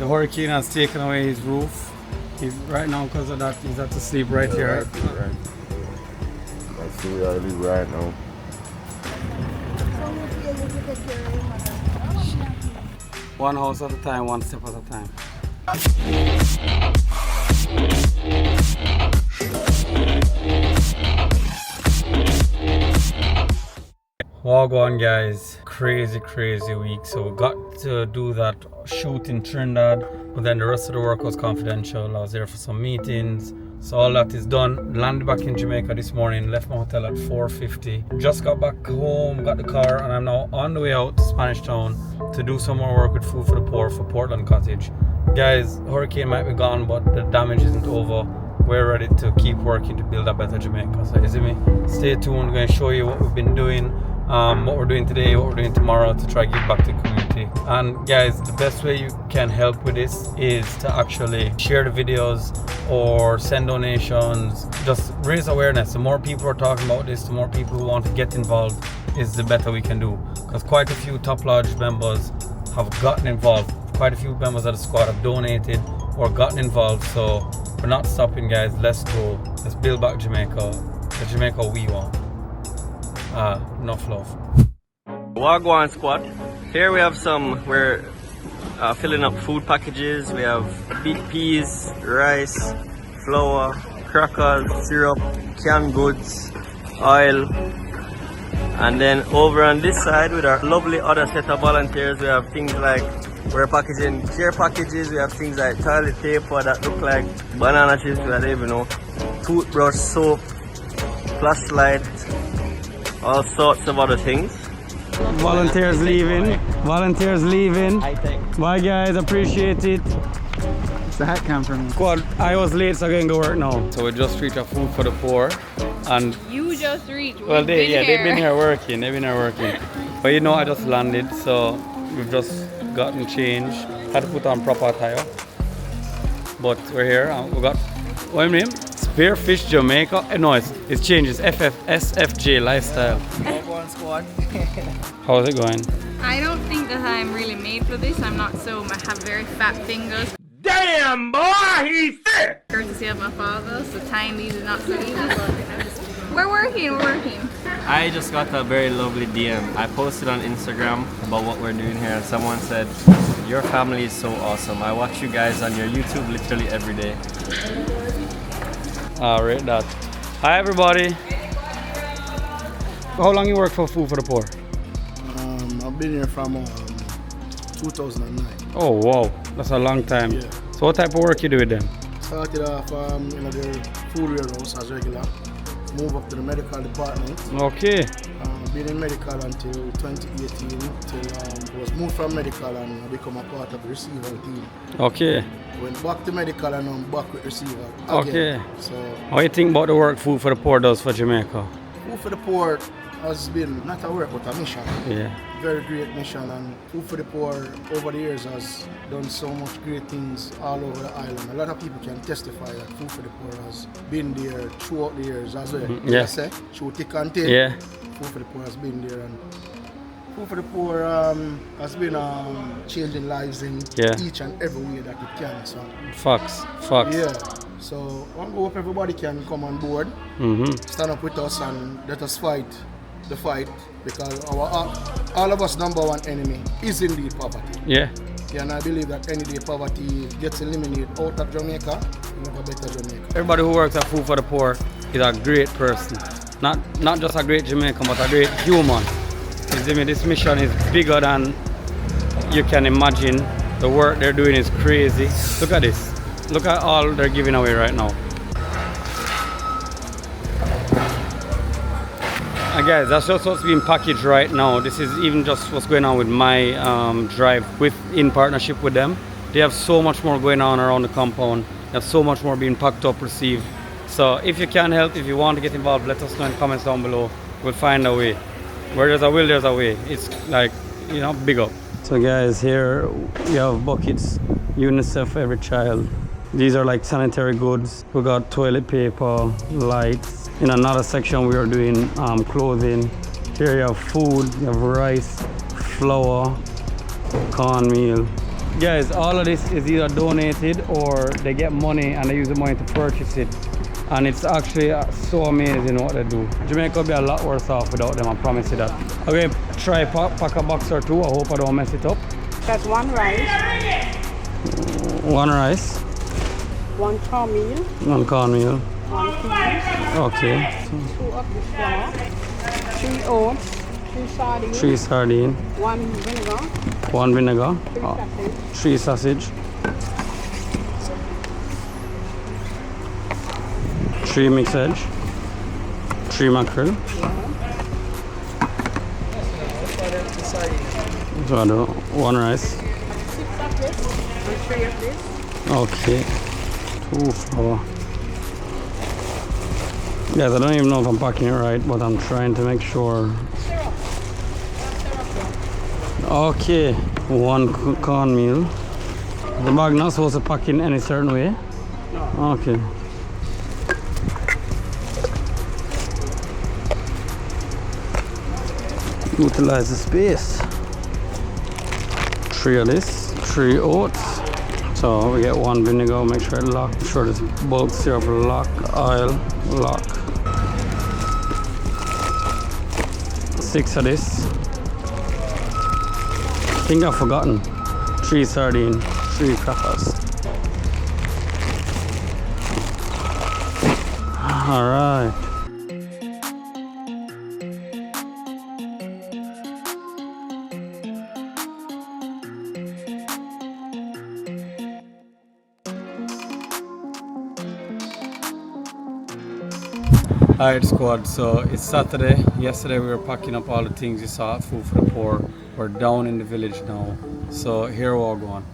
The hurricane has taken away his roof. He's right now, because of that, he's had to sleep right here. Right. That's where I live right now. One house at a time, one step at a time. Wagwan guys, crazy week. So we got to do that shoot in Trinidad, but then the rest of the work was confidential. I was there for some meetings. So all that is done. Landed back in Jamaica this morning, left my hotel at 4:50. Just got back home, got the car, and I'm now on the way out to Spanish Town to do some more work with Food for the Poor for Portland Cottage. Guys, hurricane might be gone, but the damage isn't over. We're ready to keep working to build a better Jamaica. So you see me? Stay tuned. I'm going to show you what we've been doing, what we're doing today, what we're doing tomorrow to try to give back to the community. And guys, the best way you can help with this is to actually share the videos or send donations. Just raise awareness. The more people are talking about this, the more people who want to get involved, is the better we can do. Because quite a few Top Lodge members have gotten involved. Quite a few members of the squad have donated or gotten involved. So we're not stopping, guys. Let's go. Let's build back Jamaica, the Jamaica we want. Enough love. Wagwan squad. Here we have we're filling up food packages. We have peas, rice, flour, crackers, syrup, canned goods, oil. And then over on this side with our lovely other set of volunteers, we have things like, we're packaging care packages. We have things like toilet paper that look like banana chips, I don't even know, toothbrush, soap, flashlight, all sorts of other things. Volunteers leaving. Volunteers leaving. Bye guys, appreciate it. It's the hat cam from me. Squad, I was late, so I'm going to work now. So we just reached a Food for the Poor, and you just reached. well, they've been here working. But you know, I just landed, so we've just gotten changed. Had to put on proper attire. But we're here, and we got, what name? Spearfish Jamaica. No, it's changed. It's SFJ Lifestyle. Squad. How's it going? I don't think that I'm really made for this. I have very fat fingers. Damn, boy, he's thick! Courtesy of my father, so tying these is not so easy. We're working. I just got a very lovely DM. I posted on Instagram about what we're doing here, and someone said, "Your family is so awesome. I watch you guys on your YouTube literally every day." Rate that. Hi everybody. How long you work for Food for the Poor? I've been here from 2009. Oh wow, that's a long time. Yeah. So what type of work you do with them? Started off in the food warehouse as regular. Moved up to the medical department. Okay. Been in medical until 2018 till was moved from medical and become a part of the receiver team. Okay. Went back to medical and I'm back with receiver again. Okay. So How do you think about the work Food for the Poor does for Jamaica? Food for the Poor has been not a work but a mission. Yeah. Very great mission, and Food for the Poor over the years has done so much great things all over the island. A lot of people can testify that Food for the Poor has been there throughout the years as well. Yeah. Say, through thick and thin. Yeah. Food for the Poor has been there, and Food for the Poor has been changing lives in each and every way that it can. So Facts. yeah. So I hope everybody can come on board, stand up with us, and let us fight the fight, because all of us number one enemy is indeed poverty. Yeah. Yeah, and I believe that any day poverty gets eliminated out of Jamaica, we have a better Jamaica. Everybody who works at Food for the Poor is a great person. Not just a great Jamaican, but a great human. You see me? This mission is bigger than you can imagine. The work they're doing is crazy. Look at this. Look at all they're giving away right now. And guys, that's just what's being packaged right now. This is even just what's going on with my drive in partnership with them. They have so much more going on around the compound. They have so much more being packed up, received. So if you can help, if you want to get involved, let us know in the comments down below. We'll find a way. Where there's a will, there's a way. It's like, you know, big up. So guys, here we have buckets, UNICEF for every child. These are like sanitary goods. We got toilet paper, lights. In another section we are doing clothing. Here you have food, you have rice, flour, cornmeal, Guys, all of this is either donated or they get money and they use the money to purchase it. And it's actually so amazing what they do. Jamaica would be a lot worse off without them, I promise you that. Okay, try pack a box or two. I hope I don't mess it up. That's one rice, One rice, one cornmeal, one cornmeal. one peas, Okay. 2 of the flour, 3 oats, 3 sardines, 3 sardine, 1 vinegar, 1 vinegar, 3 sausage, 3 sausage, 3 mixed veg, 3 mackerel. So I do 1 rice. 6 of this, and 3 of this. Okay. 2 flour. Guys, I don't even know if I'm packing it right, but I'm trying to make sure. Okay, 1 cornmeal. The bag not supposed to pack in any certain way? No. Okay. Utilize the space. 3 of this, 3 oats. So we get 1 vinegar, make sure it lock, make sure this bulk syrup lock, oil, lock. 6 of this. I think I've forgotten. 3 sardine, 3 crackers. Alright. Alright squad, so it's Saturday. Yesterday we were packing up all the things you saw, food for the poor. We're down in the village now. So here we're going.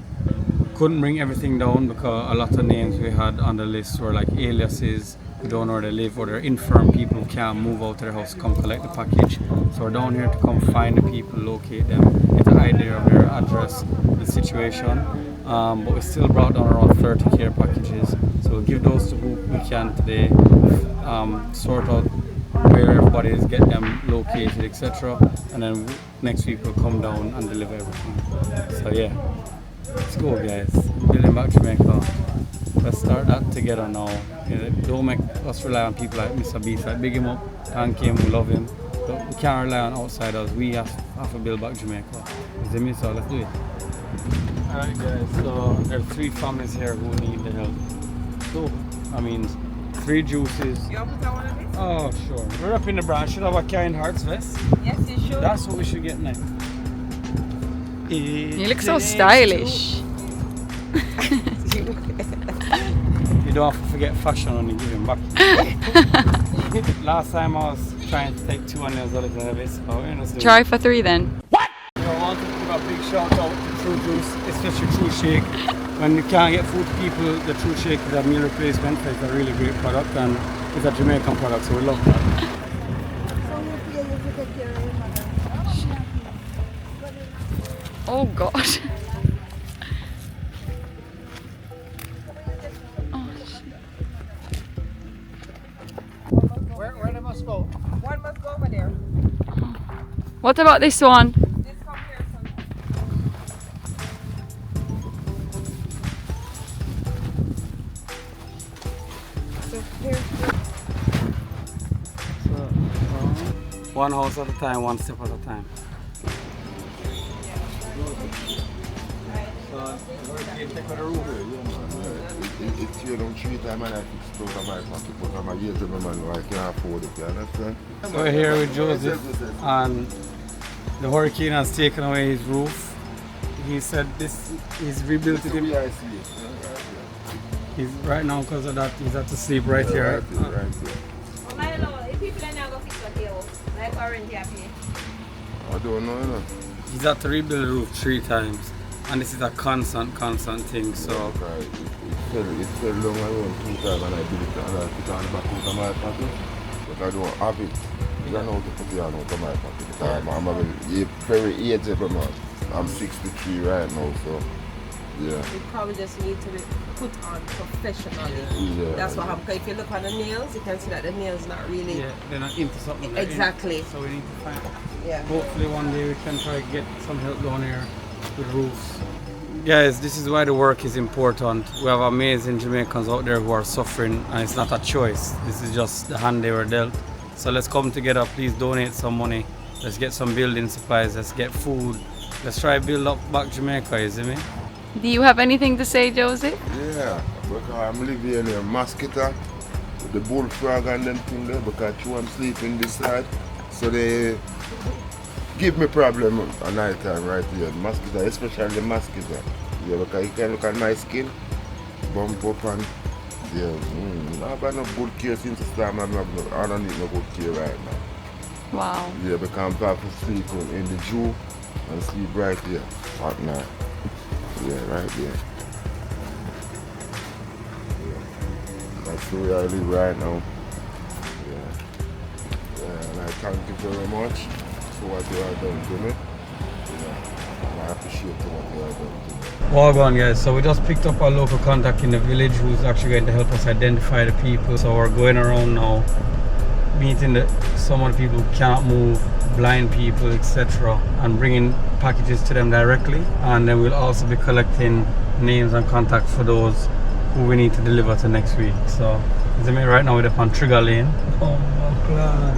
Couldn't bring everything down because a lot of names we had on the list were like aliases. We don't know where they live, or they're infirm people who can't move out of their house to come collect the package. So we're down here to come find the people, locate them, get an idea of their address, the situation. But we still brought down around 30 care packages. So we'll give those to who we can today. Sort out where everybody is, get them located, etc. And then next week we'll come down and deliver everything. So yeah, let's go guys. Building back Jamaica. Let's start that together now. You know, don't make us rely on people like Mr. Beast. Like, big him up, thank him, we love him. But we can't rely on outsiders. We have to build back Jamaica. So let's do it. Alright guys, so there are 3 families here who need the help. So, I mean, 3 juices. You want to put one of these? Oh, sure. We're up in the branch. Should have a kind hearts vest. Yes, you should. That's what we should get next. You look so stylish. You don't have to forget fashion when you give him back. Last time I was trying to take 2 and it was a little heavy, so we're gonna do Try for 3 then. I want to give a big shout out to True Juice, especially True Shake. When you can't get food to people, the True Shake is a meal replacement. It's a really great product and it's a Jamaican product, so we love that. Oh God. Where they must go? One must go over there. What about this one? This come here, son. So here. One house at a time, one step at a time. It's you know 3 times and I fix it out of my pocket, but I'm a year man, I can't afford it, you understand? So we're here with Joseph and the hurricane has taken away his roof. He said he's rebuilt it. Yeah, I see it. He's right now because of that he's had to sleep right here. Right here. I don't know. If people are not going to fix the house, like orange happy. I don't know, you know. He's had to rebuild the roof 3 times. And this is a constant thing, so... Right. It fell long around 2 times and I did it and I put it on the back of my pocket. But I don't have it. I don't know how to put it on my pocket. Because I'm a very aged man. I'm 63 right now, so... Yeah. You probably just need to be put on professionally. Yeah. That's what happens. If you look at the nails, you can see that the nails not really... Yeah, they're not into something. Exactly. So we need to find... Yeah. Hopefully one day we can try to get some help down here with roofs. Guys, this is why the work is important. We have amazing Jamaicans out there who are suffering, and it's not a choice. This is just the hand they were dealt. So let's come together. Please donate some money. Let's get some building supplies. Let's get food. Let's try build up back Jamaica, you see me? Do you have anything to say, Josie? Yeah, because I'm living in a mosquito with the bullfrog and them thing there because I'm sleeping this side. So they give me problem at night time right here. Mosquito, especially the mosquito. Yeah, because you can look at my skin, bump up and yeah. I have no good care since the time. I don't need no good care right now. Wow. Yeah, because I'm back to sleep in the Jew and sleep right here at night. Yeah, right there. Yeah. That's the way I live right now. Yeah, and I thank you very much for what you have done to me. Yeah, I appreciate what you have done to me. Well on guys, so we just picked up our local contact in the village who's actually going to help us identify the people. So we're going around now, meeting some of the people who cannot move, blind people, etc., and bringing packages to them directly. And then we'll also be collecting names and contacts for those who we need to deliver to next week. So right now we're up on Trigger Lane. Oh my god.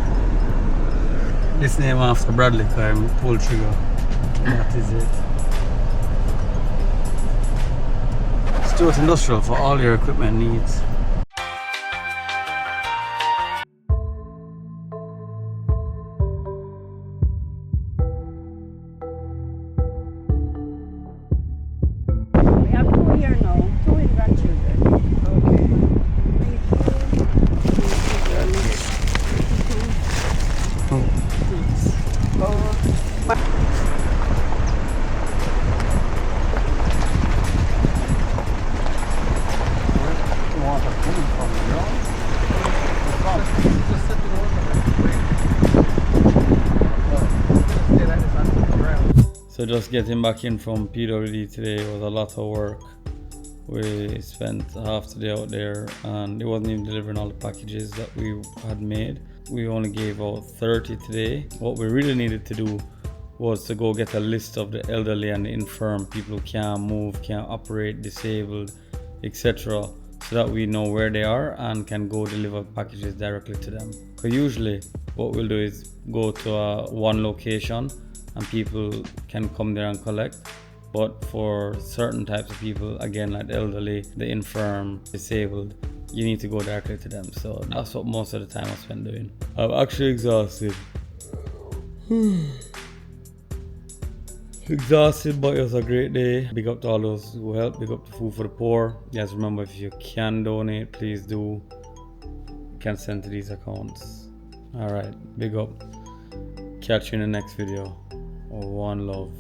This name after Bradley, because I'm pull trigger. That is it. Stuart Industrial for all your equipment needs. We have two here now, two in grandchildren. So just getting back in from PWD today was a lot of work. We spent half the day out there and it wasn't even delivering all the packages that we had made. We only gave out 30 today. What we really needed to do was to go get a list of the elderly and the infirm, people who can't move, can't operate, disabled, etc., so that we know where they are and can go deliver packages directly to them. Because usually what we'll do is go to one location and people can come there and collect. But for certain types of people, again like the elderly, the infirm, disabled, you need to go directly to them. So that's what most of the time I spent doing. I'm actually exhausted. Exhausted, but it was a great day. Big up to all those who helped. Big up to Food for the Poor. Guys, remember, if you can donate, please do. You can send to these accounts. Alright, big up. Catch you in the next video. One love.